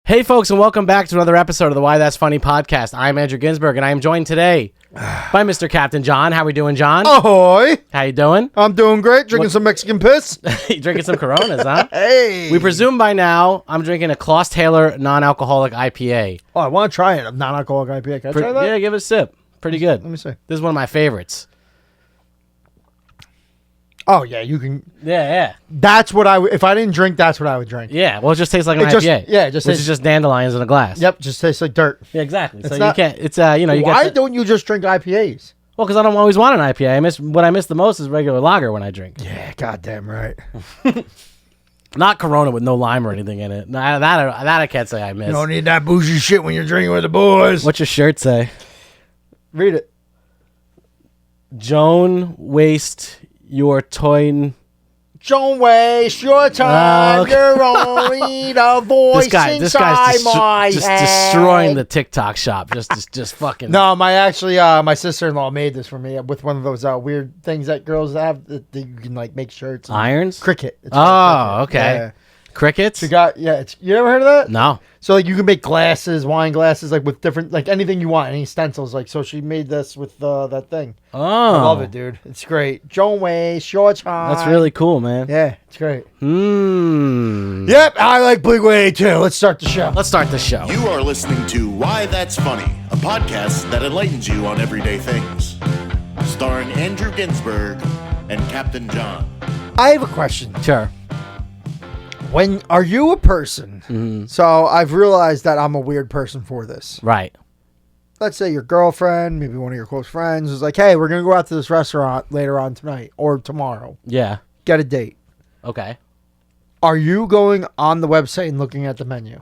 Hey, folks, and welcome back to another episode of the Why That's Funny podcast. I'm Andrew Ginsberg, and I am joined today by Mr. Captain John. How we doing, John? Ahoy! How you doing? I'm doing great. Drinking some Mexican piss. You drinking some Coronas, huh? Hey! We presume by now I'm drinking a Klaus Taylor non-alcoholic IPA. Oh, I want to try it. A non-alcoholic IPA. Can I try that? Yeah, give it a sip. Pretty good. Let me see. This is one of my favorites. Oh, yeah, you can. Yeah. That's what I would. If I didn't drink, that's what I would drink. Yeah, well, it just tastes like an It just- IPA. yeah, it just which tastes- is just dandelions in a glass. Yep, just tastes like dirt. Yeah, exactly. So It's you not- can't. It's you know, you Why get. don't you just drink IPAs? Well, because I don't always want an IPA. What I miss the most is regular lager when I drink. Yeah, goddamn right. Not Corona with no lime or anything in it. That I can't say I miss. You don't need that bougie shit when you're drinking with the boys. What's your shirt say? Read it. Joan waste your toy. Don't waste your time. Okay. You're only the voice This guy's inside my just head. destroying the TikTok shop. Just fucking. No, my sister-in-law made this for me with one of those weird things that girls have that you can like make shirts. And Irons? Cricket. It's Oh, called Cricket. okay. Yeah. Crickets? She got you ever heard of that? No. So like you can make glasses, wine glasses, like with different like anything you want, any stencils. Like so, she made this with that thing. Oh. I love it, dude. It's great. Joan Way, short time. That's really cool, man. Yeah, it's great. Yep. I like Big Way too. Let's start the show. Let's start the show. You are listening to Why That's Funny, a podcast that enlightens you on everyday things. Starring Andrew Ginsberg and Captain John. I have a question. Sure. When are you a person? Mm-hmm. So I've realized that I'm a weird person for this. Right. Let's say your girlfriend, maybe one of your close friends, is like, hey, we're going to go out to this restaurant later on tonight or tomorrow. Yeah. Get a date. Okay. Are you going on the website and looking at the menu?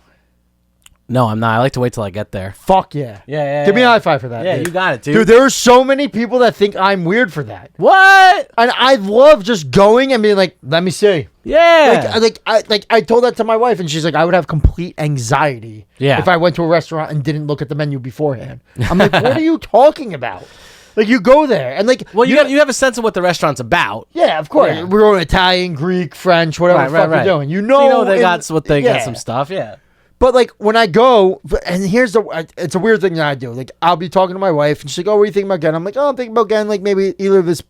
No, I'm not. I like to wait till I get there. Fuck yeah. Yeah. Give me a high five for that. Yeah, dude. you got it, dude. Dude, there are so many people that think I'm weird for that. What? And I love just going and being like, let me see. Yeah. I told that to my wife, and she's like, I would have complete anxiety if I went to a restaurant and didn't look at the menu beforehand. I'm like, what are you talking about? Like, you go there, and like... Well, you have a sense of what the restaurant's about. Yeah, of course. Yeah. We're going Italian, Greek, French, whatever the fuck you're doing. You know, they got some stuff, yeah. But like when I go, and it's a weird thing that I do. Like I'll be talking to my wife, and she's like, "Oh, what are you thinking about getting?" I'm like, "Oh, I'm thinking about getting like maybe either this,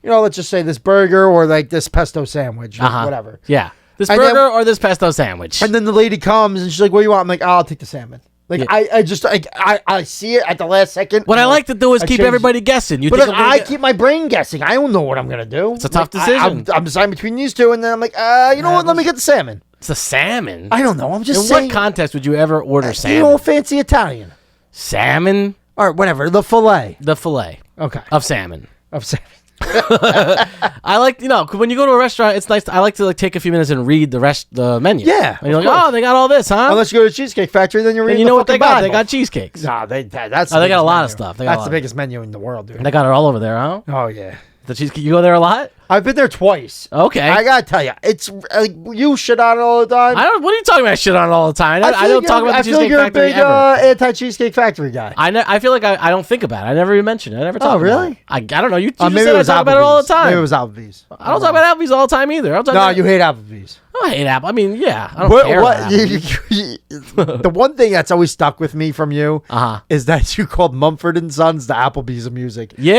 let's just say this burger or like this pesto sandwich, or whatever." Yeah, this And burger then- or this pesto sandwich. And then the lady comes and she's like, "What do you want?" I'm like, "Oh, I'll take the salmon." Like I see it at the last second. What I like to do is I keep change everybody guessing. But like, I keep my brain guessing. I don't know what I'm gonna do. It's a tough Like, decision. I'm deciding between these two, and then I'm like, you know what? Let me get the salmon. It's a salmon. I don't know. I'm just In saying. what context would you ever order salmon? You know, fancy Italian. Salmon? All right, whatever. The fillet. The fillet. Okay. Of salmon. Of salmon. I like, when you go to a restaurant, it's nice. I like to take a few minutes and read the menu. Yeah, And you're of like, course. oh, they got all this, huh? Unless you go to the Cheesecake Factory, then you're and reading you know the what they fucking got? Bible. They got cheesecakes. Nah, that's. Oh, they got a lot of menu. stuff. They got a That's lot the of- biggest menu in the world, dude. They got it all over there, huh? Oh yeah. The cheesecake. You go there a lot? I've been there twice. Okay. I gotta tell you, it's like you shit on it all the time. What are you talking about shit on it all the time? I feel don't talk about the I feel Cheesecake you're Factory a big ever. anti-Cheesecake Factory guy. I feel like I don't think about it. I never even mention it. I never talk about really? it. I don't know. You just Maybe said it I was talk about it all the Applebee's. time. Maybe it was Applebee's. I don't talk about Applebee's all the time either. No, you hate Applebee's. I hate Apple. I mean, yeah. I don't care about Applebee's. The one thing that's always stuck with me from you Uh-huh. is that you called Mumford and Sons the Applebee's of music. Yeah.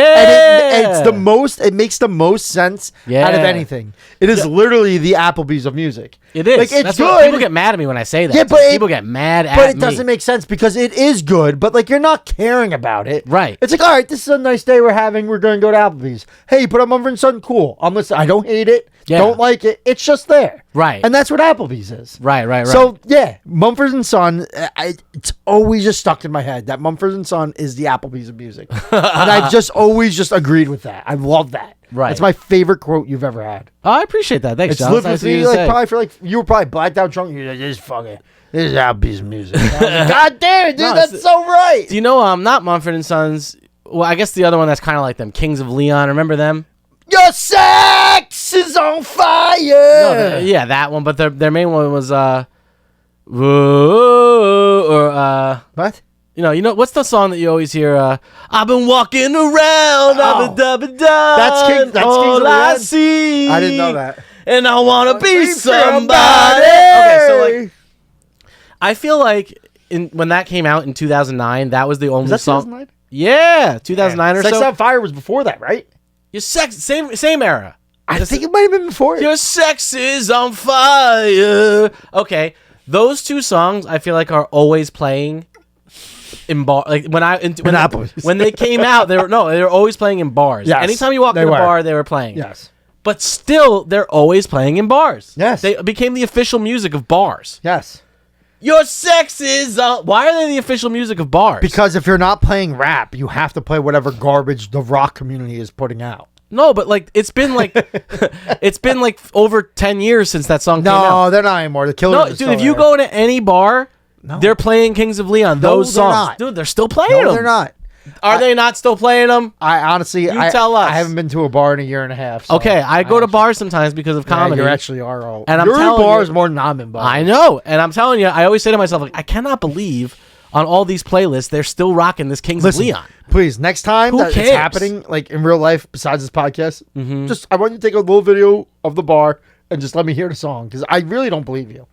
And it's the most. It makes the most sense out of anything. It is literally the Applebee's of music. It is. Like, it's That's good. what, people get mad at me when I say that. Yeah, but people get mad at me. But it doesn't make sense because it is good, but like you're not caring about it. Right. It's like, all right, this is a nice day we're having. We're going to go to Applebee's. Hey, you put on Mumford and Son. Cool. I'm listening. I don't hate it. Yeah. Don't like it. It's just there. Right. And that's what Applebee's is. Right. So yeah, Mumford and Son. It's always just stuck in my head that Mumford and Son is the Applebee's of music, and I've just always just agreed with that. I love that. Right. It's my favorite quote you've ever had. Oh, I appreciate that. Thanks, It's John. lived That's with nice of you me to like say. probably for like you were probably blacked out drunk. You're like, this is Applebee's music. I was like, God damn it, dude, No, that's so right. Do you know not Mumford and Sons? Well, I guess the other one that's kind of like them, Kings of Leon. Remember them? Your sex is on fire. No, yeah, that one. But their main one was What? You know what's the song that you always hear? I've been walking around, I've been That's Kings all of I Leon? see. I didn't know that. And I wanna be Be somebody. somebody. Okay, so like, I feel like when that came out in 2009, that was the only Was that song. 2009? Yeah, 2009 or Sex so. on Fire was before that, right? Your sex, same era. I think it might have been before. Your sex is on fire. Okay, those two songs I feel like are always playing in bar. Like when they came out, they were always playing in bars. Yes, Anytime you walk in a bar, they were playing. Yes. But still, they're always playing in bars. Yes. They became the official music of bars. Yes. Your sex is on. Why are they the official music of bars? Because if you're not playing rap, you have to play whatever garbage the rock community is putting out. No, but like it's been like over 10 years since that song came out. No, they're not anymore. The Killers. No, are dude, still if you there. go into any bar, they're playing Kings of Leon. Those they're songs, not. dude, they're still playing No, them. they're not. Are they not still playing them? I honestly, tell us. I haven't been to a bar in a year and a half. So Okay, I go to bars sometimes because of comedy. You actually are all. And I'm you're in telling bars you- more than I'm in bars. I know, and I'm telling you, I always say to myself, like, I cannot believe on all these playlists they're still rocking this Kings Listen, of Leon. please, next time Who that cares? it's happening, like in real life, besides this podcast, just I want you to take a little video of the bar and just let me hear the song because I really don't believe you.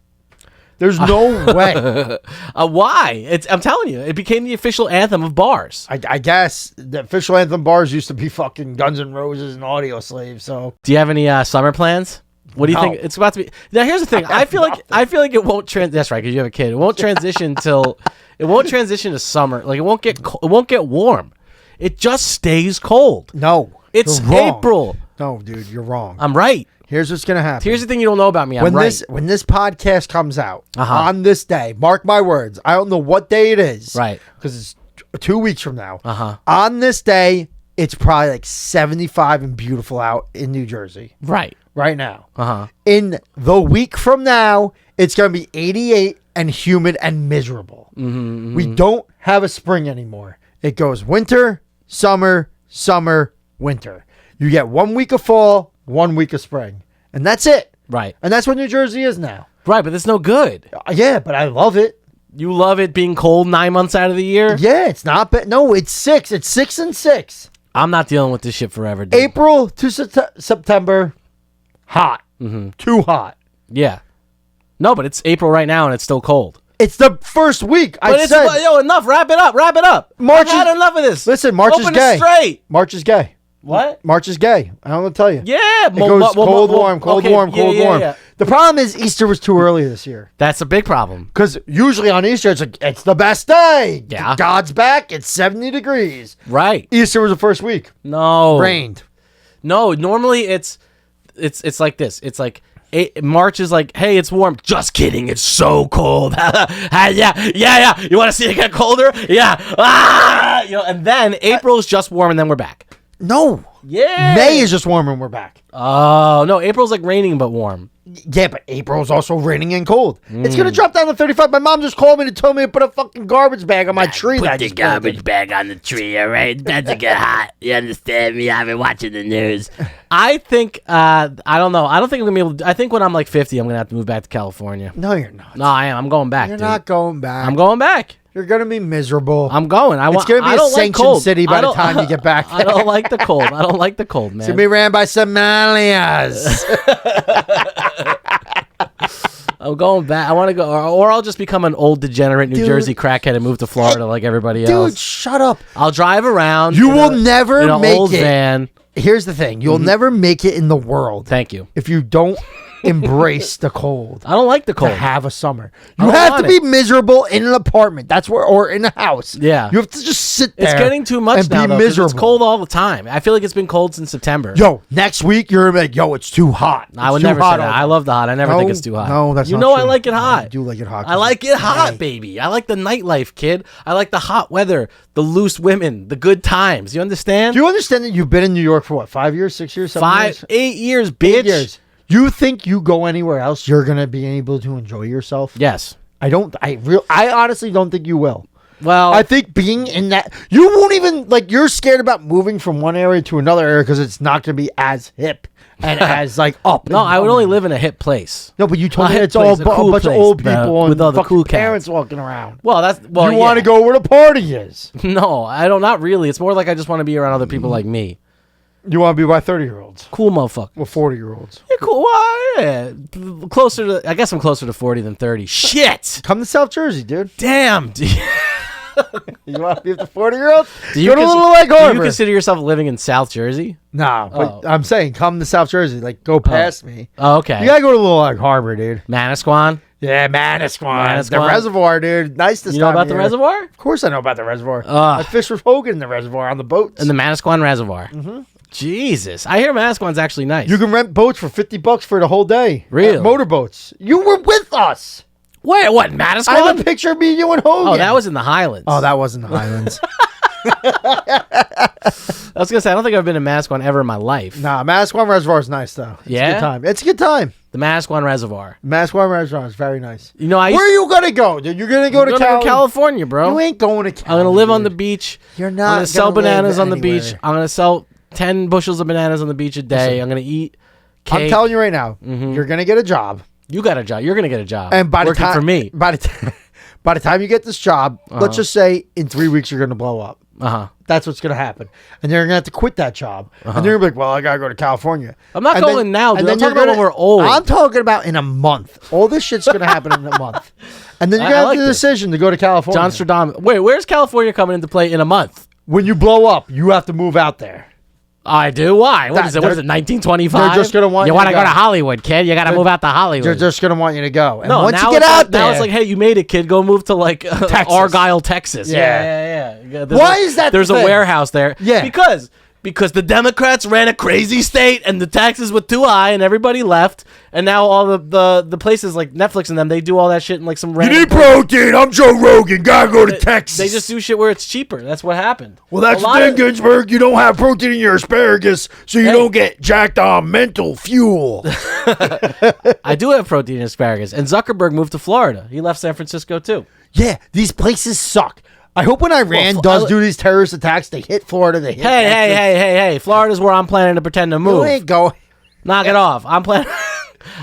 There's no way. Why? I'm telling you, it became the official anthem of bars. I guess the official anthem bars used to be fucking Guns N' Roses and Audio Slave. So Do you have any summer plans? What do you No. think it's about to be? Now, here's the thing. I feel like it won't That's right, because you have a kid. It won't transition to summer. Like it won't get warm. It just stays cold. no, It's you're wrong. April. No, dude, you're wrong. I'm right. Here's what's gonna happen. Here's the thing you don't know about me. I'm right. When this podcast comes out Uh-huh. on this day, mark my words. I don't know what day it is. Right. Because it's 2 weeks from now. Uh-huh. On this day, it's probably like 75 and beautiful out in New Jersey Right. right now. Uh-huh. In the week from now, it's going to be 88 and humid and miserable. Mm-hmm. We don't have a spring anymore. It goes winter, summer, summer, winter. You get 1 week of fall, 1 week of spring. And that's it. Right. And that's what New Jersey is now. Right, but it's no good. Yeah, but I love it. You love it being cold 9 months out of the year? Yeah, it's not bad. No, it's 6. It's 6 and 6. I'm not dealing with this shit forever, dude. April to September, hot. Too hot. Yeah. No, but it's April right now and it's still cold. It's the first week. But enough. Wrap it up. March I've had is- enough of this. Listen, March is Open gay. it straight. March is gay. What? March is gay. I don't know what to tell you. Yeah. It goes cold, warm, cold, warm, cold, warm. The problem is Easter was too early this year. That's a big problem. Because usually on Easter, it's like, it's the best day. Yeah. God's back. It's 70 degrees. Right. Easter was the first week. No. Rained. No, normally it's like this. It's like March is like, hey, it's warm. Just kidding. It's so cold. yeah. You want to see it get colder? Yeah. And then April is just warm, and then we're back. No. Yeah. May is just warm and we're back. Oh no, April's like raining but warm. Yeah, but April is also raining and cold. It's going to drop down to 35. My mom just called me to tell me to put a fucking garbage bag on my tree. Put the garbage bag on the tree, all right? It's about to get hot. You understand me? I've been watching the news. I think I don't know. I don't think I'm gonna be able to. I think when I'm like 50, I'm gonna have to move back to California. No, you're not. No, I am. I'm going back. You're dude. not going back. I'm going back. You're going to be miserable. I'm going. It's going to be I a don't like sanctioned cold. city by I the don't- time you get back I don't like the cold. I don't like the cold, man. It's going to be ran by Somalians. I'm going back. I want to go, or I'll just become an old degenerate New Dude. Jersey crackhead and move to Florida like everybody Dude, else. shut up. I'll drive around. You in will a- never in an make old it. van. Here's the thing. You'll never make it in the world Thank you. if you don't embrace the cold. I don't like the To cold. have a summer. I You don't have want to be miserable in an apartment. That's where, or in a house. Yeah. You have to just sit there. It's getting too much and now. be Though, 'cause miserable. It's cold all the time. I feel like it's been cold since September. Yo, next week you're gonna be like, yo, it's too hot. I would It's too never say hot that. out I there. love the hot. I never think it's too hot. No, that's you not know true. I like it No, hot. I do like it hot. I like it hot, baby. I like the nightlife, kid. I like the hot weather, the loose women, the good times. You understand? Do you understand that you've been in New York for what, 5 years, 6 years, 7 years? 8 years, bitch. 8 years. You think you go anywhere else, you're gonna be able to enjoy yourself? Yes. I honestly don't think you will. Well, I think being in that, you won't even, like, you're scared about moving from one area to another area because it's not going to be as hip and as, like, up. no, and I would only coming. live in a hip place. No, but you told A me hip it's all place, a cool a bunch of place, old bro, people with and all the fucking cool cats. parents walking around. Well, You want to go where the party is. No, I don't. Not really. It's more like I just want to be around other people like me. You want to be by 30-year-olds? Cool motherfucker. Well, 40-year-olds. Yeah, cool. Well, yeah. Closer to. I guess I'm closer to 40 than 30. Shit. Come to South Jersey, dude. Damn. Do You want to be with the 40-year-olds? you Go to Little Lake do you Harbor. consider yourself living in South Jersey? Nah, but Oh. I'm saying come to South Jersey. Like, go past me. Oh, okay. You gotta go to Little Lake Harbor, dude. Manasquan. Yeah, Manasquan. The Manasquan. reservoir, dude. Nice to You know stop about the here. reservoir? Of course I know about the reservoir. Ugh. I fished with Hogan in the reservoir on the boats. In the Manasquan Reservoir. Mm-hmm. Jesus. I hear Manasquan's actually nice. You can rent boats for $50 for the whole day. Really? Motorboats. You were with us. Wait, what? Manasquan? I have a picture of me, you, and Hogan. Oh, that was in the Highlands. Oh, that wasn't the Highlands. I was going to say, I don't think I've been to Manasquan ever in my life. Nah, Manasquan Reservoir is nice, though. It's a Yeah? good time. It's a good time. The Manasquan Reservoir. Manasquan Reservoir is very nice. You know, I Where are you going to go, dude? You're going to go to California, bro. You ain't going to Cali. I'm going to live on the dude. beach. You're I'm not going to sell gonna live bananas on the anywhere. beach. I'm going to sell 10 bushels of bananas on the beach a day. Listen, I'm going to eat cake. I'm telling you right now, you're going to get a job. You got a job. You're going to get a job. And by Working the time, for me. By the time you get this job, let's just say in 3 weeks you're going to blow up. Uh-huh. That's what's going to happen. And you're going to have to quit that job. And then you're going to be like, well, I got to go to California. I'm not And going now, dude. and then I'm talking you're about when we're old. I'm talking about in a month. All this shit's going to happen in a month. And then you're I going to have like the this. decision to go to California. John Stradamus. Wait, where's California coming into play in a month? When you blow up, you have to move out there. I do. Why? What That- is it? What is it? they're- 1925? they're just gonna want you you want to to go go. to Hollywood, kid. You got to move out to Hollywood. They're just going to want you to go. And no, once now you get it's out like, there. now it's like, hey, you made it, kid. Go move to like Argyle, Texas. Yeah. Yeah. Why is that There's the a thing? warehouse there. Yeah. Because the Democrats ran a crazy state and the taxes were too high and everybody left, and now all the places like Netflix and them, they do all that shit in like some random protein. I'm Joe Rogan. Gotta go to Texas. They just do shit where it's cheaper. That's what happened. Well, that's A the lot thing, of- Ginsburg. You don't have protein in your asparagus, so you Hey. don't get jacked on mental fuel. I do have protein in asparagus, and Zuckerberg moved to Florida. He left San Francisco too. Yeah, these places suck. I hope when Iran Well, does do these terrorist attacks, they hit Florida. They hit Hey! Florida's where I'm planning to pretend to You move. ain't going. Knock it off. I'm planning.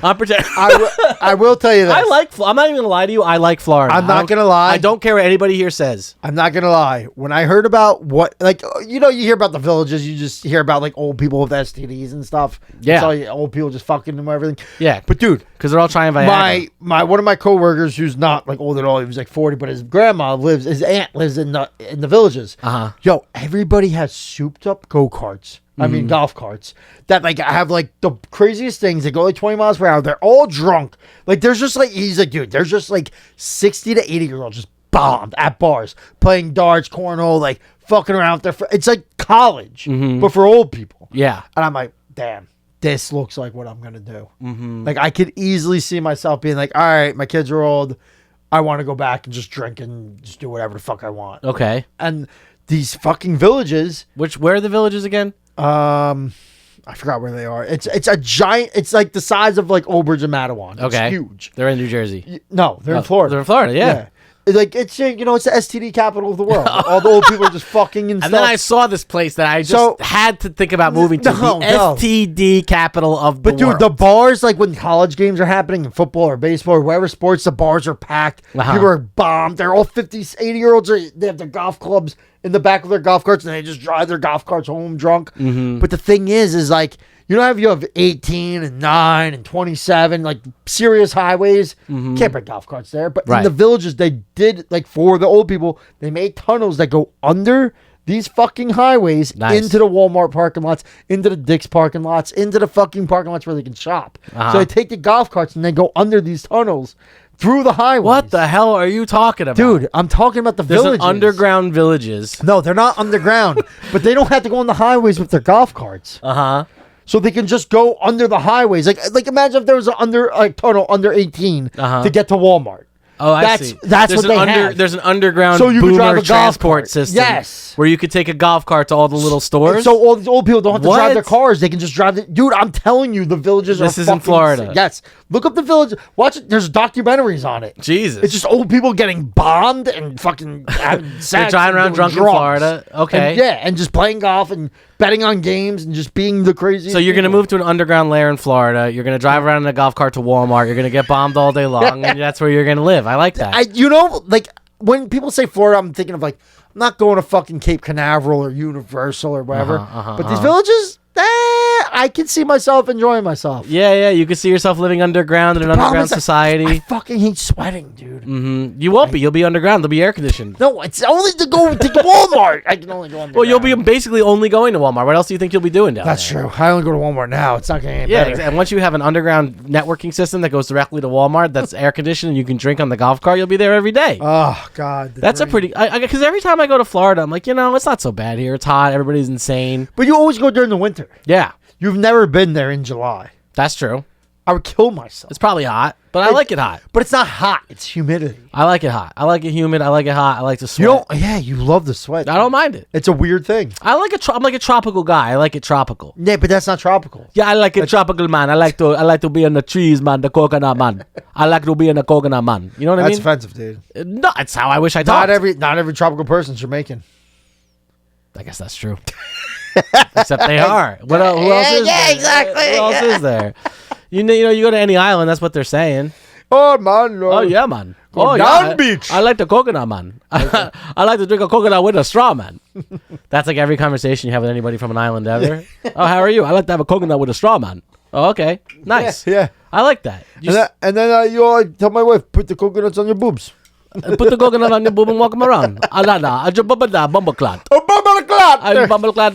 I'm pretending. I will tell you this. I'm not even gonna lie to you. I like Florida. I'm I not don't- gonna lie. I don't care what anybody here says. I'm not gonna lie. When I heard about what, like, you know, you hear about the villages, you just hear about like old people with STDs and stuff. Yeah. It's all old people just fucking and everything. Yeah, But dude, because they're all trying Viagra. my one of my coworkers who's not like old at all, he was like 40, but his his aunt lives in the villages. Uh-huh. Yo, everybody has souped up go-karts. I mean golf carts that like have like the craziest things. They go like 20 miles per hour. They're all drunk. Like there's just like, he's like, dude, there's just like 60 to 80-year-olds just bombed at bars playing darts, cornhole, like fucking around with their it's like college, but for old people. Yeah. And I'm like, damn, this looks like what I'm gonna do. Like I could easily see myself being like, all right, my kids are old. I want to go back and just drink and just do whatever the fuck I want. Okay. And these fucking villages, Where are the villages again? I forgot where they are. It's a giant. It's like the size of like Old Bridge and Matawan. Okay. It's huge. They're in New Jersey. No, they're in Oh, Florida. They're in Florida. Yeah. Like it's you know it's the STD capital of the world. All the old people are just fucking and And stuff. then I saw this place that I just So- had to think about moving to. No, the no. STD capital of the But dude, world. the bars, like when college games are happening in football or baseball or whatever sports, the bars are packed. Uh-huh. People are bombed. They're all 50, 80-year-olds. They have their golf clubs in the back of their golf carts and they just drive their golf carts home drunk. Mm-hmm. But the thing is like, you know how you have 18 and 9 and 27, like serious highways? Can't bring golf carts there. But Mm-hmm. Right. in the villages, they did, like for the old people, they made tunnels that go under these fucking highways Nice. into the Walmart parking lots, into the Dick's parking lots, into the fucking parking lots where they can shop. Uh-huh. So they take the golf carts and they go under these tunnels through the highways. What the hell are you talking about? Dude, I'm talking about the There's villages. an underground villages. No, they're not underground, but they don't have to go on the highways with their golf carts. Uh-huh. So they can just go under the highways. Like imagine if there was a tunnel under 18 Uh-huh. to get to Walmart. Oh, I That's- see. that's there's what an they have. There's an underground So you can boomer drive a golf transport cart. system. Yes. Where you could take a golf cart to all the little And stores. so all these old people don't have to drive their What? cars. They can just drive it. Dude, I'm telling you, the villages are This is in fucking Florida. sick. Yes. Look up the village. Watch it. There's documentaries on it. Jesus. It's just old people getting bombed and fucking having sex. They're driving and around doing drunk in drugs. Florida. Okay. And, yeah, and just playing golf and betting on games and just being the crazy. So you're gonna move to an underground lair in Florida. You're gonna drive around in a golf cart to Walmart. You're gonna get bombed all day long, and that's where you're gonna live. I like that. You know, like when people say Florida, I'm thinking of like, I'm not going to fucking Cape Canaveral or Universal or whatever. But these villages, I can see myself enjoying myself. Yeah. You can see yourself living underground in an Problem underground is I society. fucking hate sweating, dude. You won't be. You'll be underground. They'll be air conditioned. No, it's only to go to Walmart. I can only go underground. Well, you'll be basically only going to Walmart. What else do you think you'll be doing down That's there? true. I only go to Walmart now. It's not going to Yeah, get better. and once you have an underground networking system that goes directly to Walmart, that's air conditioned, and you can drink on the golf cart, you'll be there every day. Oh, God. That's a pretty. Because every time I go to Florida, I'm like, it's not so bad here. It's hot. Everybody's insane. But you always go during the winter. Yeah, You've never been there in July. that's true. I would kill myself. It's probably hot, but I like it hot. But it's not hot. It's humidity. I like it hot. I like it humid. I like it hot. I like to You sweat. don't. Yeah, you love the sweat. I don't mind it. It's a weird thing. I like it. I'm like a tropical guy. I like it tropical. Yeah, but that's not tropical. Yeah, I like it tropical, man. I like to be in the trees, man. The coconut, man. I like to be in the coconut, man. You know what I That's mean? offensive, dude. No, it's how I wish I talked. Not every tropical person's Jamaican. I guess that's true. Except they are. Who else is there? exactly. Who else is there? You go to any island, that's what they're saying. Oh man, no. Oh yeah, man. Go Oh down yeah. beach. I like the coconut, man. I like to drink a coconut with a straw, man. That's like every conversation you have with anybody from an island ever. Oh, how are you? I like to have a coconut with a straw, man. Oh, okay. Nice. Yeah. I like that. And then you all tell my wife, put the coconuts on your boobs. Put the coconut on your boob and walk them around. I just bumble clot. Oh, I bumble clot.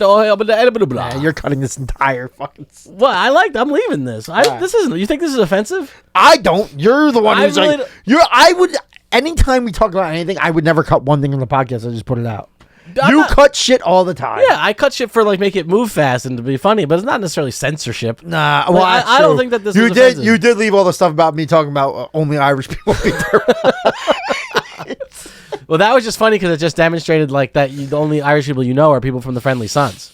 Yeah, you're cutting this entire fucking. What? I'm leaving this. This isn't. You think this is offensive? I don't. You're the one I who's really like. don't- I would. Anytime we talk about anything, I would never cut one thing on the podcast. I just put it out. I'm You not- cut shit all the time. Yeah, I cut shit for make it move fast and to be funny, but it's not necessarily censorship. Nah, Like, well, I don't think that this you was did. offensive. You did leave all the stuff about me talking about only Irish people beat their. Well, that was just funny because it just demonstrated that the only Irish people you know are people from the Friendly Sons.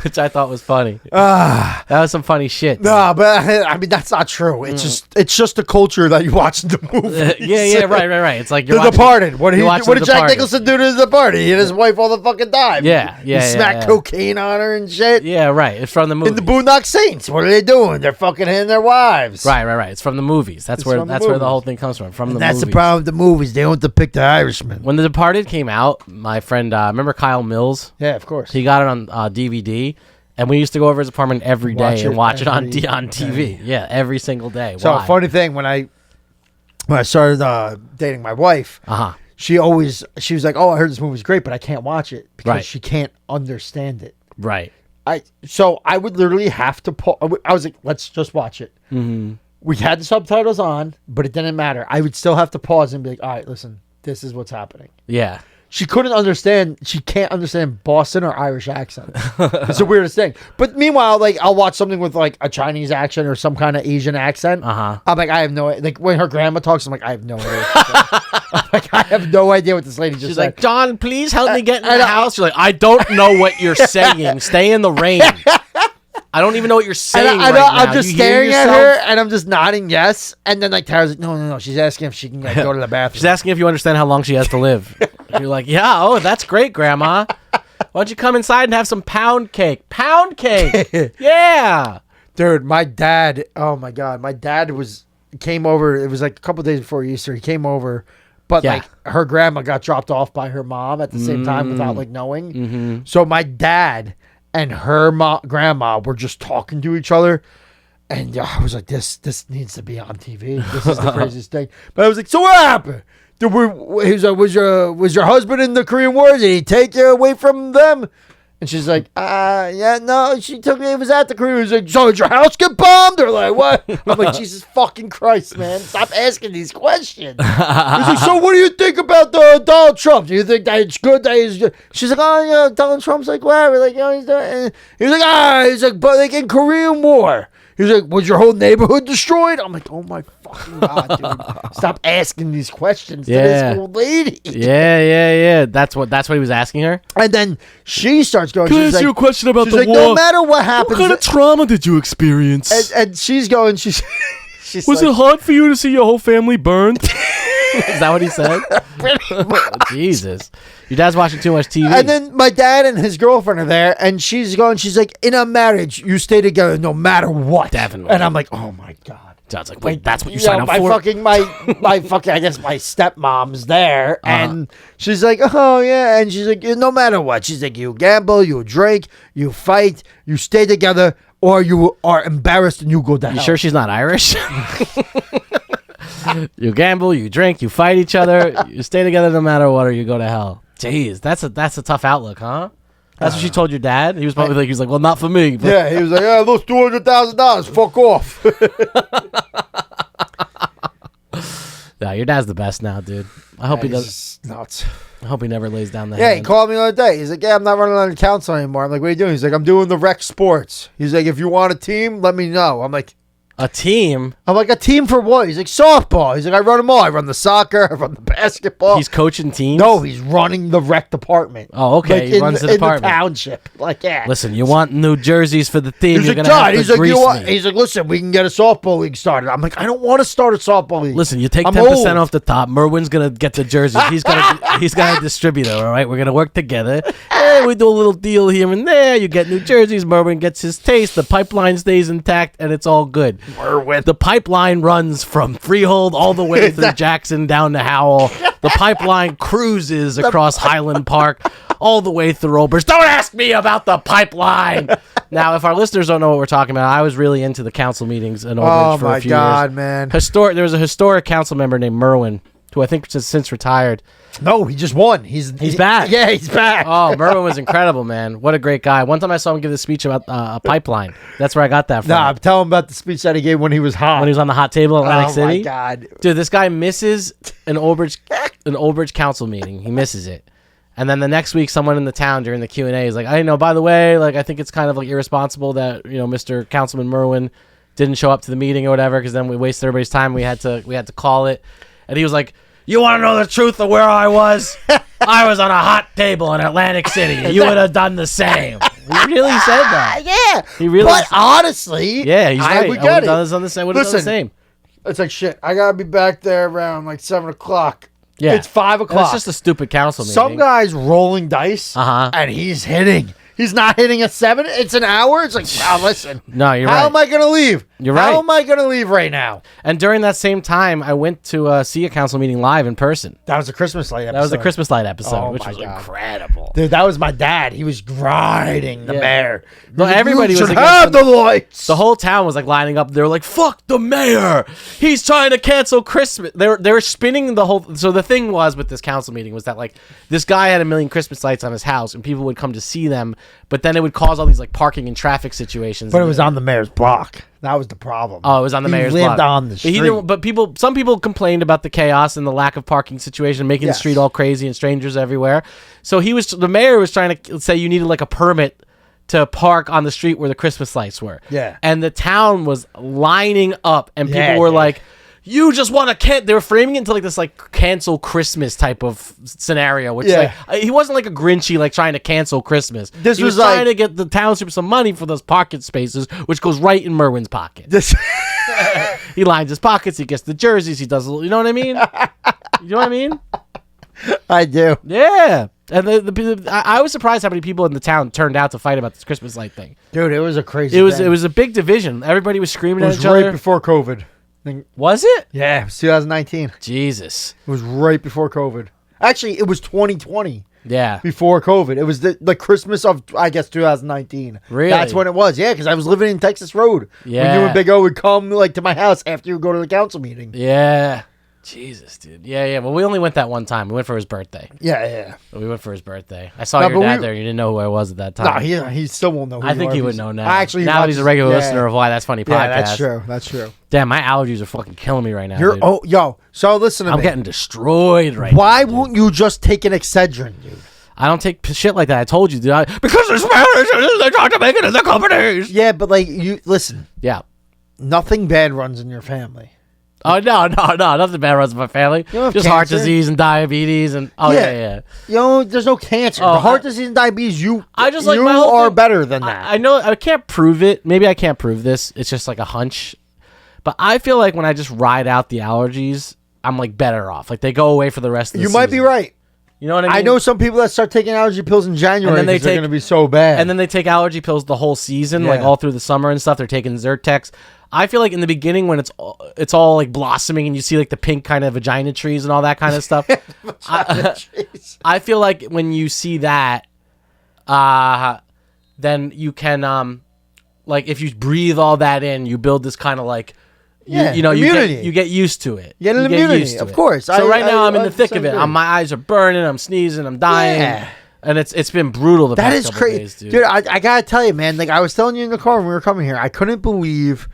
Which I thought was funny. That was some funny shit. Nah, but I mean that's not true. It's just the culture that you watch in the movie. Yeah, right. It's like The Departed. What did you're watching What did The Jack Departed. Nicholson do to The Departed? He hit his wife all the fucking time. Yeah, He smacked cocaine on her and shit. Yeah, right. It's from the movie. In the Boondock Saints, what are they doing? They're fucking hitting their wives. Right. It's from the movies. That's It's where from the where the movies. whole thing comes from. From the That's the movies. problem with the movies. They don't depict the Irishman. When The Departed came out, my friend, remember Kyle Mills? Yeah, of course. He got it on DVD, and we used to go over his apartment every day and watch it on every TV. day. Yeah, every single day. So Why? funny thing when I started dating my wife, she was like, "Oh, I heard this movie's great, but I can't watch it because Right. she can't understand it." Right. So I would literally have to I was like, "Let's just watch it." Mm-hmm. We had the subtitles on, but it didn't matter. I would still have to pause and be like, "All right, listen, this is what's happening." Yeah. She couldn't understand. She can't understand Boston or Irish accent. It's the weirdest thing. But meanwhile, I'll watch something with a Chinese accent or some kind of Asian accent. I'm like, I have no idea. Like when her grandma talks, I'm like, I have no idea. I'm like, I have no idea what this lady just She's said. like, John, please help me get in I the know. house. You're like, I don't know what you're saying. Stay in the rain. I don't even know what you're saying And right now. I'm just You hear staring at yourself? her and I'm just nodding yes. And then Tara's like, no. She's asking if she can go to the bathroom. She's asking if you understand how long she has to live. You're like, yeah, oh, that's great, Grandma. Why don't you come inside and have some pound cake? Pound cake. Yeah. Dude, my dad, oh my God. My dad came over. It was a couple days before Easter. He came over. But Yeah. her grandma got dropped off by her mom at the same time without knowing. Mm-hmm. So my dad and her grandma were just talking to each other. And I was like, this needs to be on TV. This is the craziest thing. But I was like, so what happened? He was like, was your husband in the Korean War? Did he take you away from them? And she's like, yeah, no, she took me. It was at the Korean War. He's like, so did your house get bombed? Or like, what? I'm like, Jesus fucking Christ, man. Stop asking these questions. He's like, so what do you think about Donald Trump? Do you think that it's good that he's... She's like, oh, yeah, Donald Trump's like, whatever. Like, he's doing... And he's like, he's like, but in Korean War. He's like, was your whole neighborhood destroyed? I'm like, oh my fucking God, dude. Stop asking these questions to this old lady. Yeah. That's what he was asking her. And then she starts going, Can I she's ask like, you a question about she's the like, war? no matter what happens... What kind of trauma did you experience? and she's going, she's Was like, it hard for you to see your whole family burned? Is that what he said? Jesus. Your dad's watching too much TV. And then my dad and his girlfriend are there, and she's like, in a marriage, you stay together no matter what. Definitely. And I'm like, oh my God. John's like, wait, that's what you You signed know, up for? my fucking, I guess my stepmom's there, and she's like, oh yeah, and she's like, no matter what, she's like, you gamble, you drink, you fight, you stay together, or you are embarrassed and you go to hell. You sure she's not Irish? You gamble, you drink, you fight each other, you stay together no matter what, or you go to hell. Jeez, that's a tough outlook, huh? That's what she told your dad? He was probably like, he was like, well, not for me. But Yeah, he was like, yeah, those $200,000, fuck off. nah, your dad's the best now, dude. I hope he does. He's nuts. I hope he never lays down the Yeah, he hand. called me the other day. He's like, yeah, I'm not running on the council anymore. I'm like, what are you doing? He's like, I'm doing the rec sports. He's like, if you want a team, let me know. I'm like, A team? a team for what? He's like, softball. He's like, I run them all. I run the soccer. I run the basketball. He's coaching teams? No, he's running the rec department. Oh, okay. Like, He runs the department. In the township. Like, yeah. Listen, you want new jerseys for the team, He's you're like, going to have God, to he's like, grease you want? me. He's like, listen, we can get a softball league started. I'm like, I don't want to start a softball league. Listen, you take I'm 10% old. off the top. Merwin's gonna get the jerseys. He's gonna distribute it. All right, we're gonna work together. Hey, we do a little deal here and there. You get new jerseys. Merwin gets his taste. The pipeline stays intact, and it's all good. Merwin. The pipeline runs from Freehold all the way through Jackson down to Howell. The pipeline cruises across Highland Park all the way through Olbers. Don't ask me about the pipeline. Now, if our listeners don't know what we're talking about, I was really into the council meetings in Olbridge Oh for a my few God, years. man. There was a historic council member named Merwin, who I think has since retired. No, he just won. He's back. Yeah, he's back. Oh, Merwin was incredible, man. What a great guy. One time I saw him give a speech about a pipeline. That's where I got that from. Nah, tell him about the speech that he gave when he was hot. When he was on the hot table in Atlantic oh City. my God. Dude, this guy misses an Olbridge council meeting. He misses it. And then the next week, someone in the town during the Q&A is like, I know, by the way, like, I think it's kind of like irresponsible that, Mr. Councilman Merwin didn't show up to the meeting or whatever, because then we wasted everybody's time. We had to call it. And he was like, you want to know the truth of where I was? I was on a hot table in Atlantic City. You would have done the same. He really said that. Yeah. He really But honestly, Yeah, he's right. I would I get would've it. done this on the same. Would have done the Listen, same. It's like, shit, I got to be back there around like 7 o'clock. Yeah. It's 5 o'clock. That's just a stupid council meeting. Some guy's rolling dice, and he's hitting. He's not hitting at 7. It's an hour. It's like, wow, listen. No, you're How right. am I going to leave? You're right. How am I going to leave right now? And during that same time, I went to see a council meeting live in person. That was a Christmas light episode. That was the Christmas light episode, Oh which my was God. incredible. Dude, that was my dad. He was riding the Yeah. mayor. Well, everybody you was should against have the lights. The whole town was like lining up. They were like, "Fuck the mayor! He's trying to cancel Christmas." They were spinning the whole. So the thing was with this council meeting was that like this guy had 1 million Christmas lights on his house, and people would come to see them, but then it would cause all these like parking and traffic situations. But it was on the mayor's block. That was the problem. Oh, it was on the mayor's He lived block. on the But street. some people complained about the chaos and the lack of parking situation, making Yes. the street all crazy and strangers everywhere. So the mayor was trying to say you needed like a permit to park on the street where the Christmas lights were. Yeah. And the town was lining up, and people Yeah, were yeah. like, "You just want to They were framing it into like this like cancel Christmas type of scenario, which Yeah. like he wasn't like a Grinchy like trying to cancel Christmas. This he was trying like- to get the township some money for those parking spaces, which goes right in Merwin's pocket. This, He lines his pockets. He gets the jerseys. He does. You know what I mean? You know what I mean? I do. Yeah. And I was surprised how many people in the town turned out to fight about this Christmas light thing. Dude, it was a crazy It was thing. a big division. Everybody was screaming It at was each right other. before COVID. Was it? Yeah, it was 2019. Jesus. It was right before COVID. Actually, it was 2020 Yeah. before COVID. It was the Christmas of, I guess, 2019. Really? That's when it was. Yeah, because I was living in Texas Road. When you Yeah. and Big O would come like to my house after you would go to the council meeting. Yeah. Jesus, dude. Yeah, yeah. Well, we only went that one time. We went for his birthday. Yeah. We went for his birthday. I saw No, your but dad we- there. You didn't know who I was at that No, time. he still won't know who I you think are he if would he's- know now. Actually, now that he's a regular yeah. listener of Why That's Funny podcast. Yeah, that's true. That's true. Damn, my allergies are fucking killing me right now. You're dude. yo. So listen to I'm me. getting destroyed right Why now. dude. won't you just take an Excedrin, dude? I don't take shit like that. I told you, dude. Because it's Spanish, they try to make it in the companies. Yeah, but like you listen. Yeah. Nothing bad runs in your family. Oh no, nothing bad runs in my family. You don't have Just heart cancer? disease and diabetes and yeah. You know, there's no cancer. Oh, the heart I- disease and diabetes, I just like you my whole are thing- better than that. I know I can't prove it. Maybe I can't prove this. It's just like a hunch. But I feel like when I just ride out the allergies, I'm like better off. Like they go away for the rest of the you season. might be right. You know what I mean? I know some people that start taking allergy pills in January And then because they're going to be so bad. And then they take allergy pills the whole season, like Yeah. all through the summer and stuff. They're taking Zyrtex. I feel like in the beginning when it's all like blossoming and you see like the pink kind of vagina trees and all that kind of stuff. I feel like when you see that, then you can like if you breathe all that in, you build this kind of like immunity. you get used to it. You get an immunity, of course. So right now I'm in the thick I of it. agree. My eyes are burning. I'm sneezing. I'm dying. Yeah. And it's been brutal the That past is couple crazy, days, dude. dude. I gotta tell you, man. Like I was telling you in the car when we were coming here, I couldn't believe.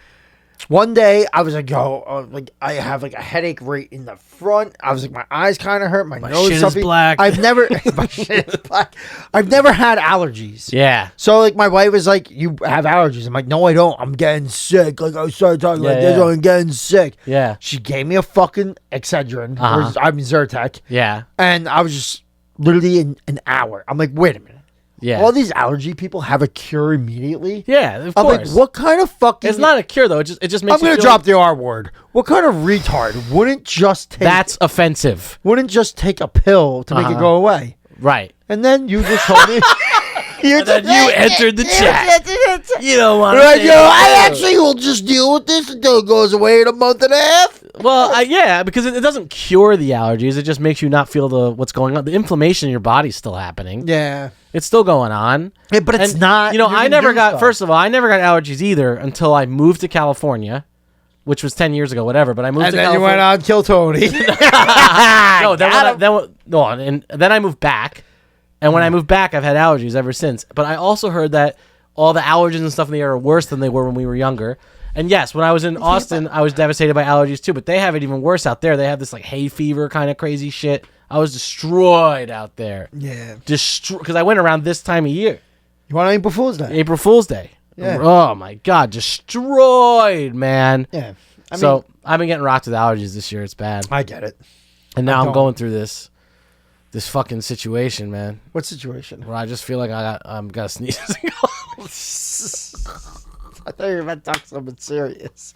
One day I was like, like I have like a headache right in the front. I was like, my eyes kind of hurt. My nose shit is stuffy. black. I've never, my shit is black. I've never had allergies. Yeah. So like my wife was like, "You have allergies?" I'm like, "No, I don't. I'm getting sick." Like I started talking like this, yeah. I'm getting sick. Yeah. She gave me a fucking Excedrin, Zyrtec, Yeah. and I was just literally in an hour. I'm like, wait a minute. Yeah. All these allergy people have a cure immediately. Yeah, of I'm course. like, what kind of fucking? It's not a cure though. It just makes. I'm gonna you feel drop the R word. What kind of retard wouldn't just take? That's offensive. Wouldn't just take a pill to make it go away. Right. And then you just told me. And then you entered the chat. You don't want to. Like, yo, I actually will just deal with this until it goes away in a month and a half. Well, yeah, because it doesn't cure the allergies. It just makes you not feel what's going on. The inflammation in your body's still happening. Yeah. It's still going on. Yeah, but it's And, not. You know, you I can never do got. stuff. First of all, I never got allergies either until I moved to California, which was 10 years ago, whatever. But I moved And to then you California. went on Kill Tony. No, then I moved back, and when I moved back, I've had allergies ever since. But I also heard that all the allergens and stuff in the air are worse than they were when we were younger. And yes, when I was in Austin, I was devastated by allergies too. But they have it even worse out there. They have this like hay fever kind of crazy shit. I was destroyed out there. Yeah. Because I went around this time of year, You want to April Fool's Day? April Fool's Day. Yeah. Oh my God, destroyed, man. Yeah. So I've been getting rocked with allergies this year. It's bad. I get it. And now I'm don't. going through this fucking situation, man. What situation? Where I just feel like I'm got to sneeze. I thought you were about to talk something serious.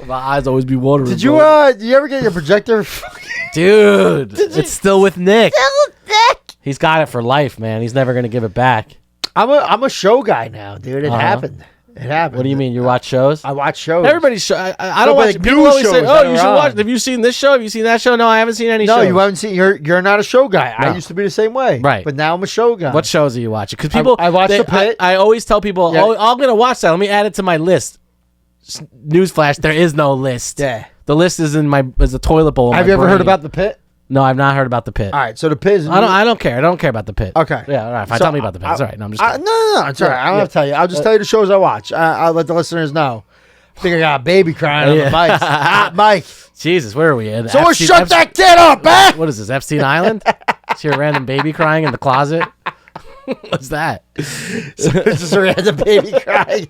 My eyes always be watering. Did you ever get your projector? Dude, it's still with Nick. He's got it for life, man. He's never gonna give it back. I'm a show guy now, dude. It Uh-huh. happened. It happened. What do you mean? You watch shows? I watch shows. Everybody's show. I No, don't but watch. like People new always say, shows "Oh, that you are should watch. on. Have you seen this show? Have you seen that show?" No, I haven't seen any No, shows. you haven't seen. You're not a show guy. No. I used to be the same way. Right. But now I'm a show guy. What shows are you watching? Because people, I watch The Pit. I always tell people, Yeah. "Oh, I'm gonna watch that. Let me add it to my list." Newsflash: there is no list. Yeah. The list is is a toilet bowl. in Have my you ever heard brain. about The Pit? No, I've not heard about the Pit. All right. So The Pit is. I don't care. I don't care about the Pit. Okay. Yeah. All right. Fine. So Tell me about the Pit. It's all right. No, I'm just. No, kidding. it's all right. I don't Yeah. have to tell you. I'll just tell you the shows I watch. I'll let the listeners know. I think I got a baby crying on the mic. Hot mic. Jesus, where are we in? Someone shut that kid up, man. What is this? Epstein Island? Is your random baby crying in the closet? What's that? It's just a random baby crying.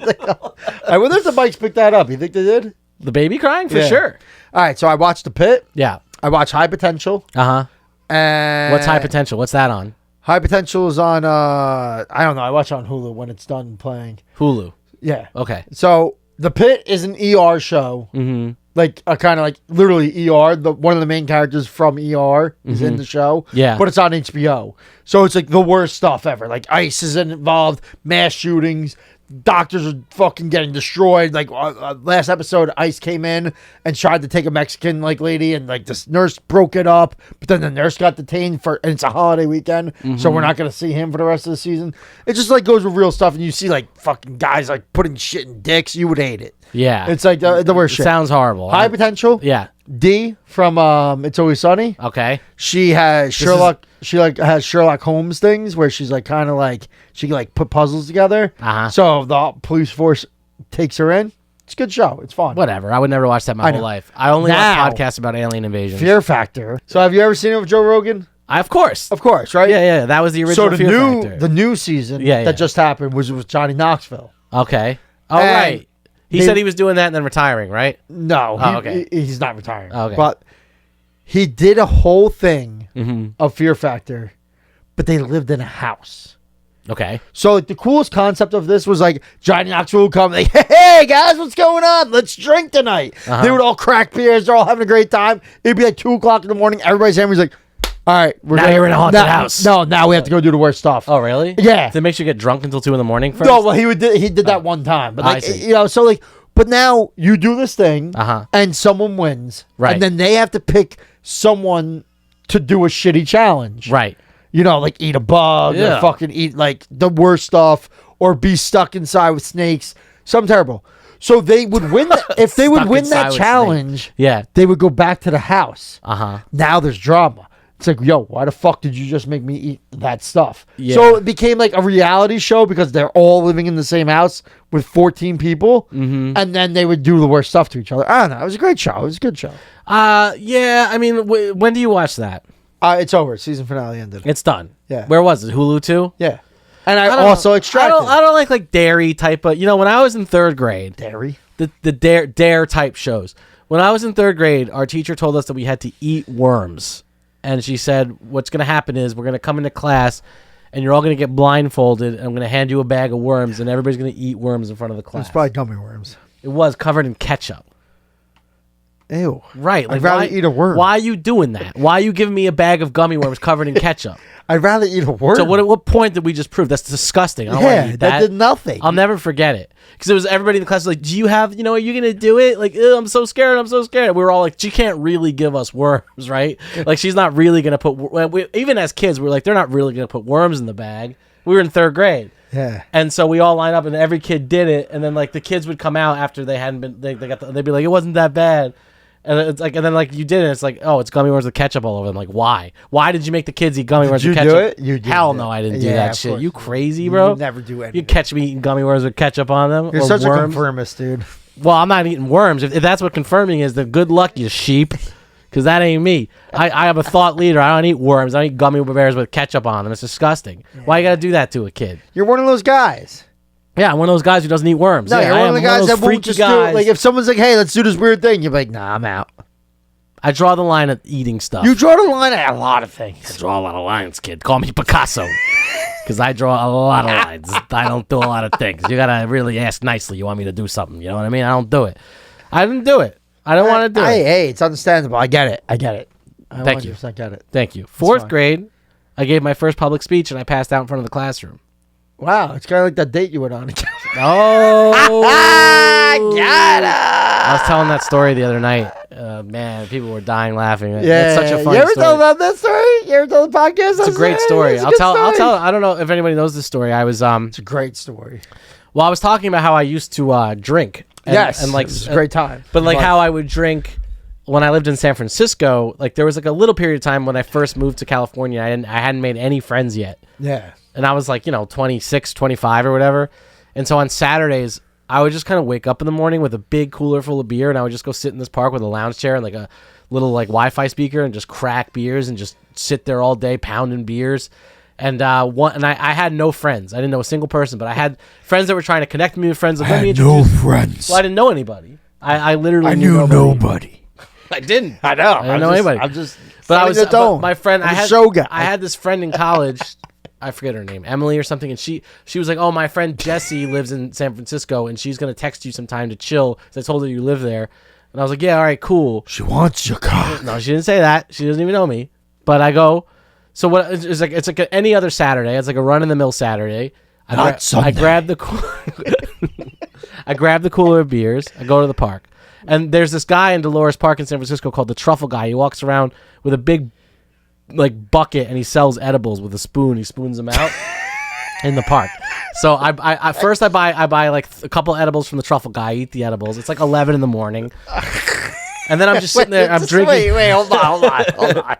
I wonder if the mics picked that up. You think they did? The baby crying for Yeah. sure. All right. So I watched The Pit. Yeah. I watch High Potential. Uh huh. And What's High Potential? What's that on? High Potential is on. I don't know. I watch it on Hulu when it's done playing. Hulu. Yeah. Okay. So The Pit is an ER show. Mm-hmm. Like a kind of like literally ER. One of the main characters from ER is in the show. Yeah. But it's on HBO. So it's like the worst stuff ever. Like ICE is involved, mass shootings, doctors are fucking getting destroyed. Like last episode, ICE came in and tried to take a Mexican like lady, and like this nurse broke it up. But then the nurse got detained and it's a holiday weekend, so we're not gonna see him for the rest of the season. It just like goes with real stuff, and you see like fucking guys like putting shit in dicks. You would hate it. Yeah. It's like the worst It shit. sounds horrible. High Potential. Yeah. D from It's Always Sunny. Okay. She has Sherlock. She like has Sherlock Holmes things where she's like kind of like she can like put puzzles together. Uh-huh. So the police force takes her in. It's a good show. It's fun. Whatever. I would never watch that my I whole know. life. I only Now- watch podcasts about alien invasions. Fear Factor. So have you ever seen it with Joe Rogan? Of course. Of course, right? Yeah. That was the So original the Fear Factor. the new season Yeah. that just happened was with Johnny Knoxville. Okay. All And right. He they- said he was doing that and then retiring, right? No, Oh, okay. he's not retiring. Okay. But he did a whole thing Mm-hmm. of Fear Factor, but they lived in a house. Okay. So like the coolest concept of this was like Johnny Knoxville would come like, hey guys, what's going on? Let's drink tonight. Uh-huh. They would all crack beers. They're all having a great time. It'd be like 2:00 in the morning. Everybody's hammered. He's like, All right, Now you're in a haunted house. No, now we have to go do the worst stuff. Oh, really? Yeah. That makes you get drunk until 2 a.m. first? No, well, he did that one time, but I like see. so like, but now you do this thing, Uh-huh. and someone wins, Right. and then they have to pick someone to do a shitty challenge, Right. Like eat a bug, Yeah. or fucking eat like the worst stuff, or be stuck inside with snakes, something terrible. So they would win if they would Stuck win inside that with challenge. Yeah. They would go back to the house. Uh-huh. Now there's drama. It's like, yo, why the fuck did you just make me eat that stuff? Yeah. So it became like a reality show because they're all living in the same house with 14 people. Mm-hmm. And then they would do the worst stuff to each other. I don't know. It was a great show. It was a good show. Yeah, I mean, when do you watch that? It's over. Season finale ended. It's done. Yeah. Where was it? Hulu too? Yeah. And I don't also know. extracted. I don't like dairy type of, when I was in 3rd grade, Dairy. the dare type shows. When I was in 3rd grade, our teacher told us that we had to eat worms. And she said, what's going to happen is we're going to come into class and you're all going to get blindfolded and I'm going to hand you a bag of worms and everybody's going to eat worms in front of the class. It's probably gummy worms. It was covered in ketchup. Ew. Right. I'd rather eat a worm. Why are you doing that? Why are you giving me a bag of gummy worms covered in ketchup? I'd rather eat a worm. So what point did we just prove? That's disgusting. I don't want to eat that did nothing. I'll never forget it. Because it was everybody in the class was like, do you have, are you going to do it? Like, ew, I'm so scared. I'm so scared. We were all like, she can't really give us worms, right? Like, she's not really going to put, even as kids, we were like, they're not really going to put worms in the bag. We were in 3rd grade. Yeah. And so we all lined up and every kid did it. And then like the kids would come out after they hadn't been, they'd be like, it wasn't that bad. And it's like, and then like you did it. It's like, oh, it's gummy worms with ketchup all over them. Like, why? Why did you make the kids eat gummy worms with you ketchup? do it? You did Hell it. no, I didn't do Yeah, that of shit. course. You crazy, bro? You never do anything. You catch me eating gummy worms with ketchup on them? You're or such worms? a conformist, dude. Well, I'm not eating worms. If that's what confirming is, then good luck, you sheep. Because that ain't me. I am a thought leader. I don't eat worms. I don't eat gummy bears with ketchup on them. It's disgusting. Why you got to do that to a kid? You're one of those guys. Yeah, I'm one of those guys who doesn't eat worms. No, Yeah, you're I one am of the guys those that won't freaky just do guys. it. Like if someone's like, hey, let's do this weird thing, you're like, nah, I'm out. I draw the line at eating stuff. You draw the line at a lot of things. I draw a lot of lines, kid. Call me Picasso. Because I draw a lot of lines. I don't do a lot of things. You got to really ask nicely. You want me to do something. You know what I mean? I don't do it. I didn't do it. I don't want to do it. Hey, it's understandable. I get it. I Thank you. 100% get it. Thank you. fine. 4th grade, I gave my first public speech and I passed out in front of the classroom. Wow, it's kind of like that date you went on. Oh. Got I was telling that story the other night. Man, people were dying laughing. Yeah, It's such a funny you ever story. tell about that story? You ever tell the podcast? It's a great story. I'll tell. I don't know if anybody knows this story. I was It's a great story. Well, I was talking about how I used to drink. And, Yes, and like it was a great time. But like how I would drink when I lived in San Francisco. Like there was like a little period of time when I first moved to California. I hadn't made any friends yet, Yeah. and I was like 26, 25 or whatever. And so on Saturdays, I would just kind of wake up in the morning with a big cooler full of beer, and I would just go sit in this park with a lounge chair and like a little like Wi-Fi speaker, and just crack beers and just sit there all day pounding beers. And I had no friends. I didn't know a single person, but I had friends that were trying to connect me with friends. Like, let me introduce. friends. Well, I didn't know anybody. I literally knew nobody. I didn't. I know. I didn't know anybody. I'm just. But I was but my friend. I'm I a had show guy. I had this friend in college. I forget her name, Emily or something, and she was like, "Oh, my friend Jessie lives in San Francisco, and she's gonna text you sometime to chill." So I told her you live there, and I was like, "Yeah, all right, cool." She wants your cock. No, she didn't say that. She doesn't even know me. But I go. So what? It's like any other Saturday. It's like a run in the mill Saturday. I grab the I grab the cooler of beers. I go to the park, and there's this guy in Dolores Park in San Francisco called the Truffle Guy. He walks around with a big like bucket, and he sells edibles with a spoon. He spoons them out in the park. So I first I buy like a couple edibles from the Truffle Guy. I eat the edibles. It's like 11 in the morning. And then I'm just sitting there. I'm drinking. Wait, hold on.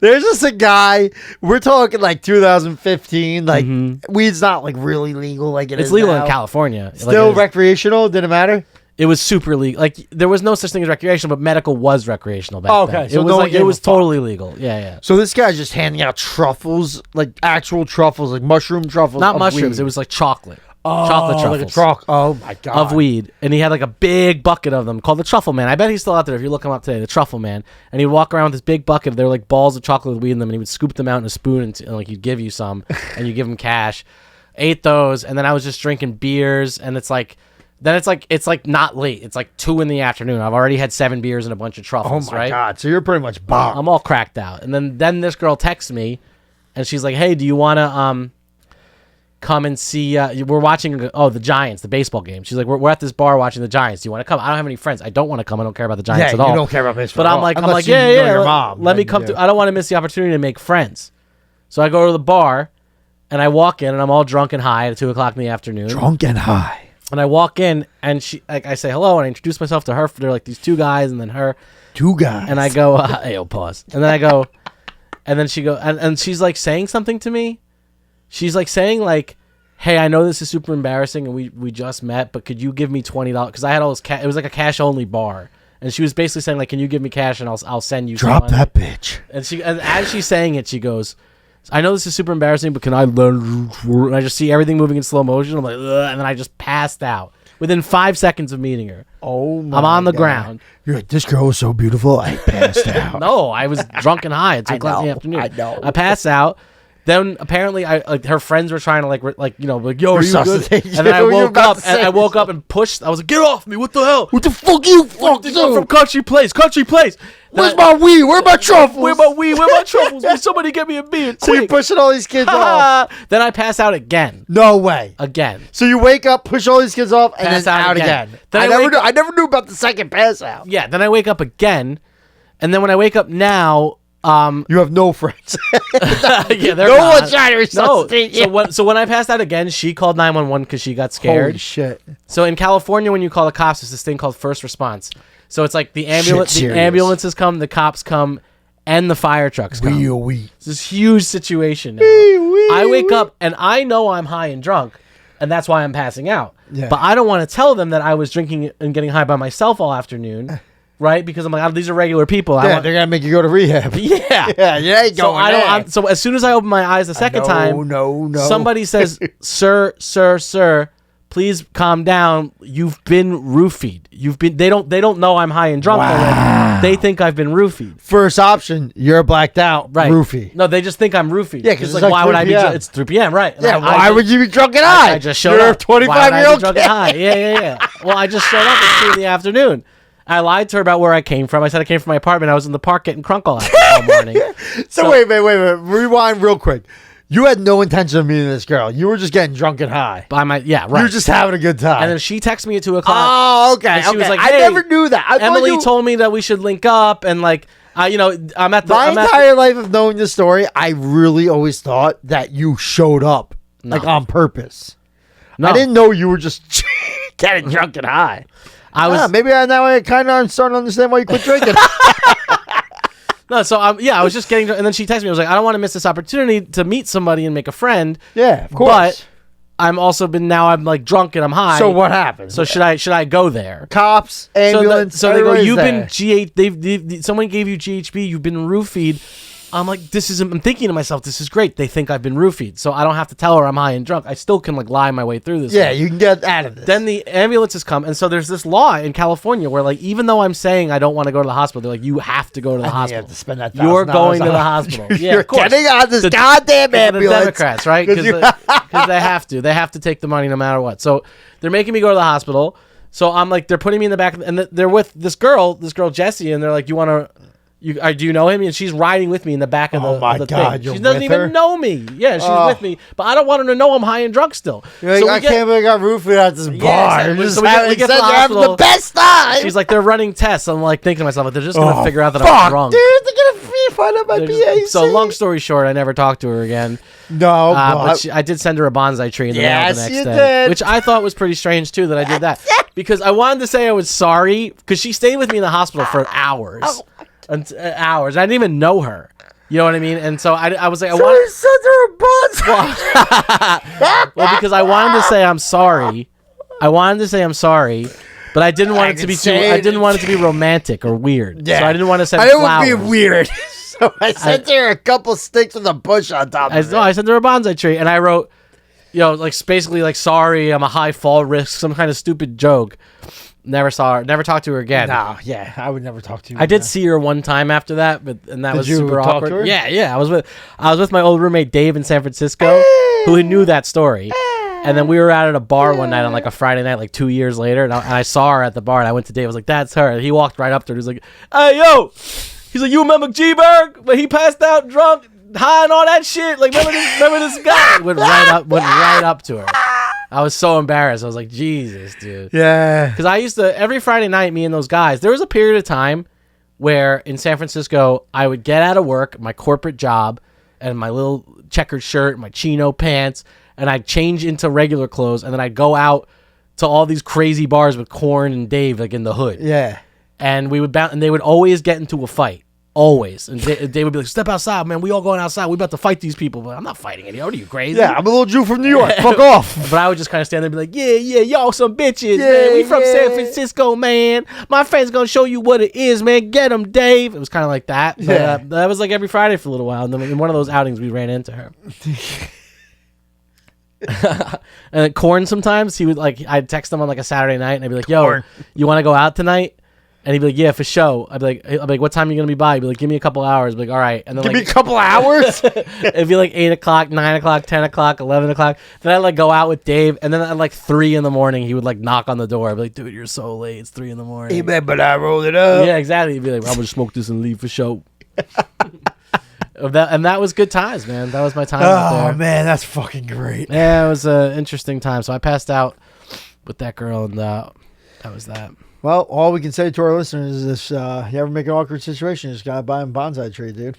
There's just a guy. We're talking like 2015. Like weed's not like really legal. Like It's legal in California. Still recreational. Didn't matter. It was super legal. Like there was no such thing as recreational, but medical was recreational back Okay, then. so it was no one like gave it a was fuck. totally legal. Yeah, yeah. So this guy's just handing out truffles, like actual truffles, like mushroom truffles. Not of mushrooms. weed. It was like chocolate. Oh, chocolate truffles. Like oh my god. Of weed, and he had like a big bucket of them called the Truffle Man. I bet he's still out there if you look him up today, the Truffle Man. And he'd walk around with this big bucket. There were like balls of chocolate with weed in them, and he would scoop them out in a spoon, and like he'd give you some, and you give him cash. Ate those, and then I was just drinking beers, and it's like Then it's like not late. It's like 2 in the afternoon. I've already had 7 beers and a bunch of Oh truffles. my right? God! So you're pretty much bombed. I'm all cracked out. And then this girl texts me, and she's like, "Hey, do you want to come and see? We're watching the Giants, the baseball game." She's like, "We're at this bar watching the Giants. Do you want to come?" I don't have any friends. I don't want to come. I don't care about the Giants at all. You don't care about baseball. But at I'm all. like, Unless yeah, you know yeah. your mom. Let me then, come yeah. through. I don't want to miss the opportunity to make friends. So I go to the bar, and I walk in, and I'm all drunk and high at 2:00 in the afternoon. Drunk and high. And I walk in, and I say hello, and I introduce myself to her. They're like these 2 guys, and then her. 2 guys. And I go, "Ayo, pause." And then I go, and then she go, and she's like saying something to me. She's like saying like, "Hey, I know this is super embarrassing, and we just met, but could you give me $20? Because I had all this cash. It was like a cash only bar." And she was basically saying like, "Can you give me cash and I'll send you Drop some money." that bitch. And as she's saying it, she goes, "I know this is super embarrassing, but can I learn?" And I just see everything moving in slow motion. I'm like, ugh, and then I just passed out within 5 seconds of meeting her. Oh my I'm on the God. ground. You're like, this girl was so beautiful, I passed out. No, I was drunk and high at 2 o'clock in the know, afternoon. I know. I passed out. Then apparently, her friends were trying to like yo, are you good? Resuscitate And then I you. You were woke about up to and say I woke up and pushed. I was like, "Get off me! What the hell? What the fuck you fuck I'm from you? Country Place. Country Place. Where's my weed? Where my truffles? Where my weed? Where my truffles? Will somebody get me a beer? So you're Quick." pushing all these kids off? Then I pass out again. No way. Again. So you wake up, push all these kids off, and Pass then out out again. again. Then I never knew about the second pass out. Yeah. Then I wake up again, and then when I wake up now, You have no friends. yeah, they're No not. one's trying to No. resuscitate you. So when I passed out again, she called 911 because she got scared. Holy shit. So in California, when you call the cops, there's this thing called first response. So it's like the serious. ambulances come, the cops come, and the fire trucks come. Wee. It's this huge situation now. I wake up and I know I'm high and drunk, and that's why I'm passing out. Yeah. But I don't want to tell them that I was drinking and getting high by myself all afternoon, right? Because I'm like, these are regular people. Yeah, they're going to make you go to rehab. yeah. Yeah, you ain't So going I don't. there. So as soon as I open my eyes the second time, No. somebody says, "Sir, please calm down. You've been roofied. They don't know I'm high and drunk already. They think I've been roofied." First option, you're blacked out. Right. Roofie. No, they just think I'm roofied. Yeah, 'cause it's like, like why 3 would I be? p.m. It's 3 p.m. Right? And Yeah, I why would you be drunk and high? I just showed You're up. a 25-year-old drunk kid. and high. Yeah. Well, I just showed up at 2 in the afternoon. I lied to her about where I came from. I said I came from my apartment. I was in the park getting crunk all morning. So wait. Rewind real quick. You had no intention of meeting this girl. You were just getting drunk and high. Right. You were just having a good time. And then she texted me at 2 o'clock. Oh, okay. And she was like, I "Hey, never knew that. I thought Emily told me that we should link up, and like, I'm at the. My I'm at entire life of knowing this story, I really always thought that you showed up like on purpose. No. I didn't know you were just getting drunk and high. I was Maybe now I kind of starting to understand why you quit drinking. no, so I was just getting, and then she texted me. I was like, I don't want to miss this opportunity to meet somebody and make a friend. Yeah, of course. But I'm like drunk and I'm high. So what happened? So should I go there? Cops, ambulance. So they go. everybody's You've there. been someone gave you GHB. You've been roofied. I'm like, I'm thinking to myself, this is great. They think I've been roofied, so I don't have to tell her I'm high and drunk. I still can like lie my way through this. Yeah, you can get out of this. Then the ambulances come, and so there's this law in California where, like, even though I'm saying I don't want to go to the hospital, they're like, you have to go to the You hospital. have to spend that You're $1,000 going to the on- hospital. Yeah, You're of course. getting on this goddamn The ambulance. Democrats, right? 'Cause you- Because they have to. They have to take the money no matter what. So they're making me go to the hospital. So I'm like, they're putting me in the back, and they're with this girl Jessie, and they're like, you want to. Do you know him? And she's riding with me in the back of Oh my the God, thing. you're She doesn't with even her? know me. Yeah, she's with me, but I don't want her to know I'm high and drunk still. You're like, So we I get- can't believe I got roofied at this bar. exactly. You're just So we get- we get to the you're having the hospital. best time. She's like, they're running tests. I'm like thinking to myself, like, they're just gonna figure out that I'm fuck, drunk. dude, they're gonna find out my They're BAC. just- So long story short, I never talked to her again. No, But I did send her a bonsai tree in the mail Yes, the next you day, did. which I thought was pretty strange too that I did that because I wanted to say I was sorry because she stayed with me in the hospital for hours, hours. I didn't even know her. You know what I mean? And so I was like, I wanted. sent her a bonsai. Well, because I wanted to say I'm sorry. I wanted to say I'm sorry, but I didn't want it to be too. I didn't want it to be romantic or weird. So I didn't want to send flowers. It would be weird. So I sent her a couple sticks with a bush on top of it. I sent her a bonsai tree, and I wrote, like basically like sorry, I'm a high fall risk, some kind of stupid joke. Never saw her. Never talked to her again. No, yeah, I would never talk to you. I did see her one time after that, and that was you super talk awkward. to her? Yeah. I was with my old roommate Dave in San Francisco, who knew that story, And then we were out at a bar one night on like a Friday night, like 2 years later, and I saw her at the bar, and I went to Dave. I was like, "That's her." And he walked right up to her. He was like, "Hey, yo," he's like, "You remember G-Berg when he passed out drunk, high and all that shit? Like, remember this guy?" Went right up to her. I was so embarrassed. I was like, Jesus, dude. Yeah. Because I used to, every Friday night, me and those guys, there was a period of time where in San Francisco, I would get out of work, my corporate job, and my little checkered shirt, my chino pants, and I'd change into regular clothes, and then I'd go out to all these crazy bars with Korn and Dave, like in the hood. Yeah. And we would bounce, and they would always get into a fight. Always. And they would be like, "Step outside, man. We all going outside. We about to fight these people." But I'm not fighting any. What are you, crazy? Yeah, I'm a little Jew from New York. Fuck off. But I would just kind of stand there and be like, yeah, y'all some bitches, Yeah, man. We from yeah. San Francisco, man. My friend's going to show you what it is, man. Get him, Dave. It was kind of like that. But, Yeah. that was like every Friday for a little while. And then in one of those outings, we ran into her. And at Korn sometimes, he would like, I'd text him on like a Saturday night and I'd be like, "Yo, Korn. you want to go out tonight?" And he'd be like, "Yeah, for sure." I'd be like, "What time are you going to be by?" He'd be like, "Give me a couple hours." I'd be like, "All right." And then Give like, me a couple hours. it'd be like 8 o'clock, 9 o'clock, 10 o'clock, 11 o'clock. Then I'd like go out with Dave. And then at like 3 in the morning, he would like knock on the door. I'd be like, "Dude, you're so late. It's 3 in the morning." Hey, man, but I rolled it up. Yeah, exactly. He'd be like, "I'm going to smoke this and leave for sure." That was good times, man. That was my time out Oh, there. man, that's fucking great. Yeah, it was an interesting time. So I passed out with that girl, and that was that. Well, all we can say to our listeners is this, you ever make an awkward situation, you just gotta buy a bonsai tree, dude.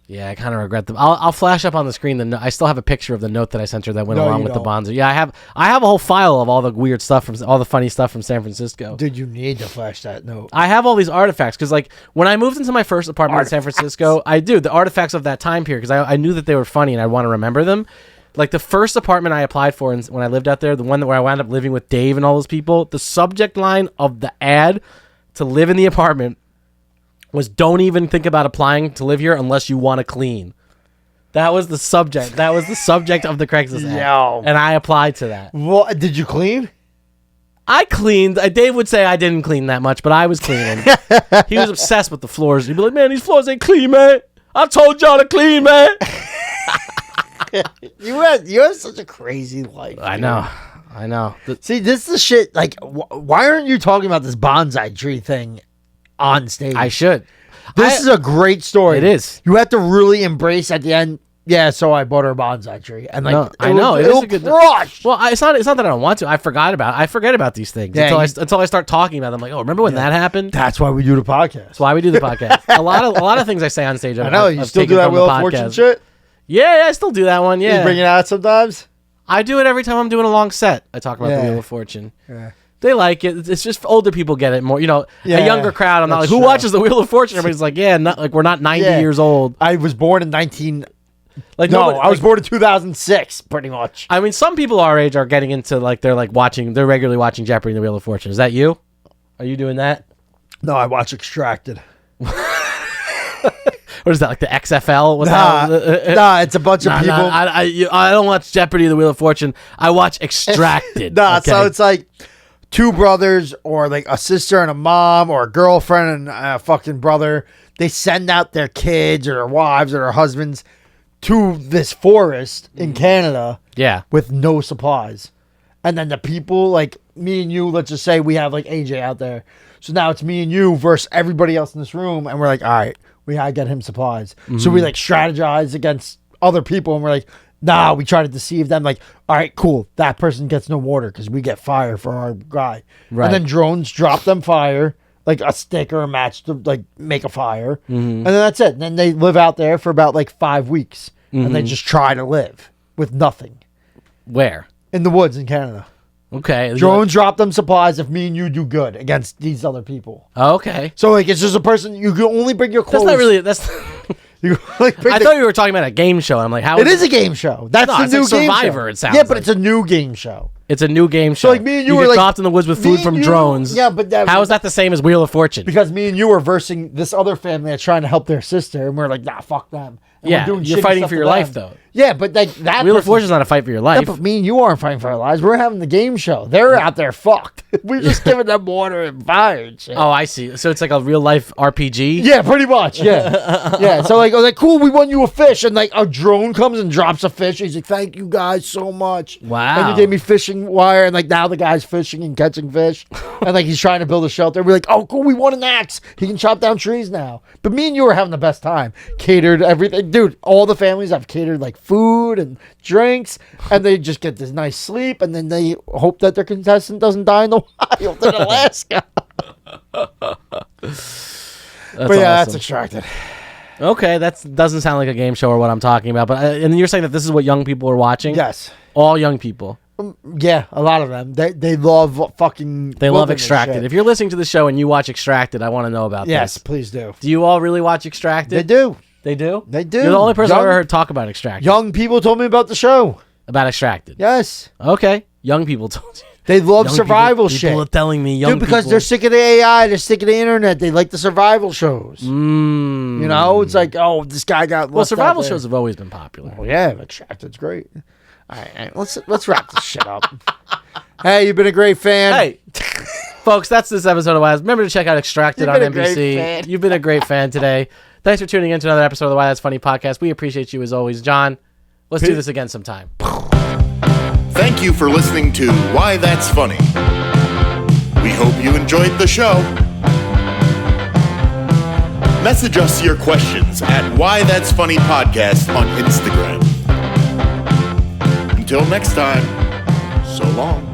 Yeah, I kind of regret them. I'll flash up on the screen. I still have a picture of the note that I sent her that went No, along you with the don't. bonsai. Yeah, I have a whole file of all the weird stuff from all the funny stuff from San Francisco. Dude, you need to flash that note. I have all these artifacts because, like, when I moved into my first apartment in San Francisco, I do the artifacts of that time period because I knew that they were funny and I want to remember them. Like the first apartment I applied for when I lived out there, the one where I wound up living with Dave and all those people, the subject line of the ad to live in the apartment was "Don't even think about applying to live here unless you want to clean." That was the subject. That was the subject of the Craigslist ad. Yo. And I applied to that. What, did you clean? I cleaned. Dave would say I didn't clean that much, but I was cleaning. He was obsessed with the floors. He'd be like, "Man, these floors ain't clean, man. I told y'all to clean, man." You have such a crazy life. I dude. know. See, this is the shit. Like, why aren't you talking about this bonsai tree thing on stage? I should. This is a great story. It is. You have to really embrace at the end. Yeah, so I bought her a bonsai tree, and like, No, I know, it is it'll a good- crush. Well, it's not that I don't want to. I forgot about these things Yeah, until I start talking about them. Like, oh, remember when that happened? That's why we do the podcast. That's why we do the podcast. a lot of things I say on stage. I know you still do that Wheel of Fortune shit. Yeah, I still do that one. Yeah, You bring it out sometimes. I do it every time I'm doing a long set. I talk about the Yeah. Wheel of Fortune. Yeah. They like it. It's just older people get it more. You know, Yeah, a younger crowd. I'm not like, that's who true. watches the Wheel of Fortune? Everybody's like, yeah, we're not 90 Yeah. years old. I was born in 19. Like, No, nobody- I was like, born in 2006, pretty much. I mean, some people our age are getting into like they're regularly watching Jeopardy and the Wheel of Fortune. Is that you? Are you doing that? No, I watch Extracted. What is that, like the XFL? What's Nah, that? nah, it's a bunch of people. I don't watch Jeopardy or the Wheel of Fortune. I watch Extracted. Nah, okay? so it's like two brothers or like a sister and a mom or a girlfriend and a fucking brother. They send out their kids or their wives or their husbands to this forest in Canada yeah. with no supplies. And then the people, like me and you, let's just say we have like AJ out there. So now it's me and you versus everybody else in this room. And we're like, all right, we gotta get him supplies. So we like strategize against other people. And we're like, nah, we try to deceive them. Like, all right, cool. That person gets no water because we get fire for our guy. Right. And then drones drop them fire, like a stick or a match to like make a fire. And then that's it. And then they live out there for about like 5 weeks. And they just try to live with nothing Where? in the woods in Canada. Okay. Drones drop them supplies if me and you do good against these other people. Oh, okay. So like it's just a person you can only bring your clothes. That's not really. That's. You, like, bring I the- thought you were talking about a game show. I'm like, how? it is a game show. That's No, the it's new like game Survivor, show. it sounds Yeah, but like. it's a new game show. It's a new game show. So like me and you, were get like dropped in the woods with me food and from you- drones. Yeah, but that, How is that the same as Wheel of Fortune? Because me and you were versing this other family that's trying to help their sister, and we're like, nah, fuck them. and Yeah, we're doing you're shitty fighting stuff for to your them. life, though. Yeah, but like that. Wheel of person- Fortune's not a fight for your Yeah, life. but me and you aren't fighting for our lives. We're having the game show. They're out there fucked. We're just giving them water and fire and shit. Oh, I see. So it's like a real life RPG. Yeah, pretty much. Yeah, yeah. So like, I was like, cool. We won you a fish, and like a drone comes and drops a fish. He's like, thank you guys so much. Wow. And he gave me fishing wire, and like now the guy's fishing and catching fish, and like he's trying to build a shelter. We're like, oh, cool. We won an axe. He can chop down trees now. But me and you are having the best time. Catered everything, dude. All the families have catered like food and drinks, and they just get this nice sleep, and then they hope that their contestant doesn't die in the wild in Alaska. But yeah, that's awesome. extracted. Okay, that doesn't sound like a game show or what I'm talking about. But and you're saying that this is what young people are watching? Yes. All young people. Yeah, a lot of them. They love fucking. They love women and Extracted. shit. If you're listening to the show and you watch Extracted, I want to know about Yes, this. please do. Do you all really watch Extracted? They do. They do? They do. You're the only person I've Young- ever heard talk about Extracted. Young people told me about the show. About Extracted. Yes, Okay. Young people told you. they love Young survival people, shit. People are telling me young Dude, because people. they're sick of the AI, they're sick of the internet. They like the survival shows. Mm. You know, it's like, oh, this guy got. Well, left survival out there. shows have always been popular. Well, yeah, Extracted's great. All right, let's wrap this shit up. Hey, you've been a great fan. Hey, folks, that's this episode of Why. Remember to check out Extracted You've on been a great NBC. fan. You've been a great fan today. Thanks for tuning in to another episode of the Why That's Funny podcast. We appreciate you as always, John. Let's do this again sometime. Thank you for listening to Why That's Funny. We hope you enjoyed the show. Message us your questions at Why That's Funny Podcast on Instagram. Until next time, so long.